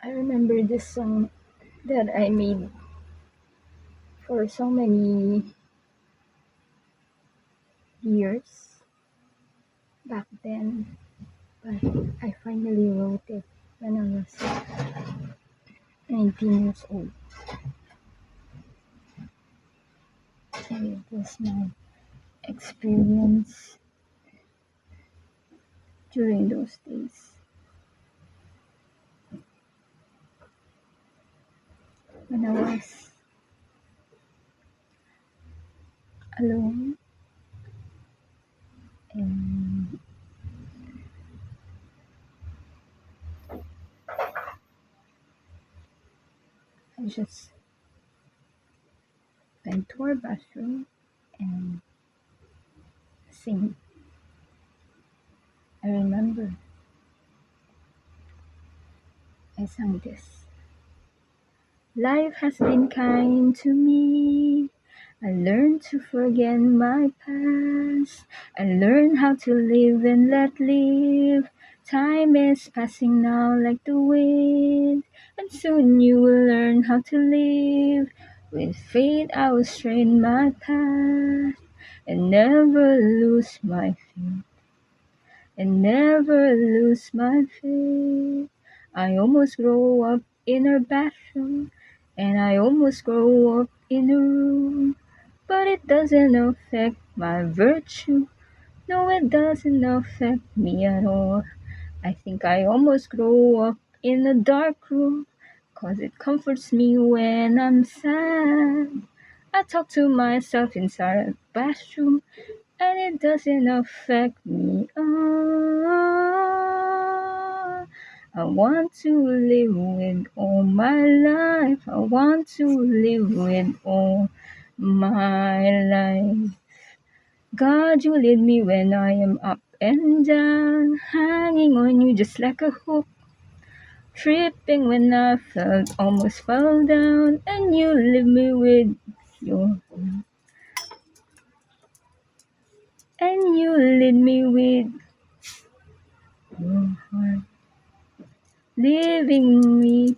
I remember this song that I made for so many years back then, but I finally wrote it when I was 19 years old. And it was my experience during those days when I was alone and I just went to our bathroom and sing. I remember I sang this. Life has been kind to me. I learned to forget my past. I learned how to live and let live. Time is passing now like the wind, and soon you will learn how to live. With faith I will straighten my path and never lose my faith. And never lose my faith. I almost grow up in her bathroom, and I almost grow up in a room, but it doesn't affect my virtue. No, it doesn't affect me at all. I think I almost grow up in a dark room, 'cause it comforts me when I'm sad. I talk to myself inside a bathroom, and it doesn't affect me. I want to live with all my life. I want to live with all my life. God, you lead me when I am up and down, hanging on you just like a hook, tripping when I felt almost fell down, and you leave me with your and you lead me with your heart, leaving me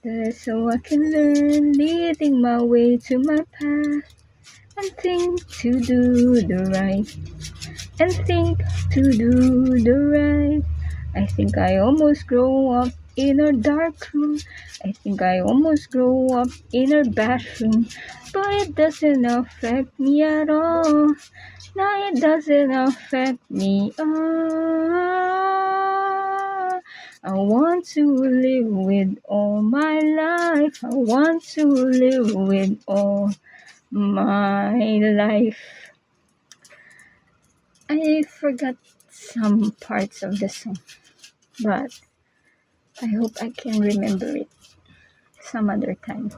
there so I can learn, leading my way to my path, and think to do the right, and think to do the right. I think I almost grow up in a dark room. I think I almost grow up in a bathroom, but it doesn't affect me at all. No, it doesn't affect me. I want to live with all my life. I want to live with all my life. I forgot some parts of the song, but I hope I can remember it some other time.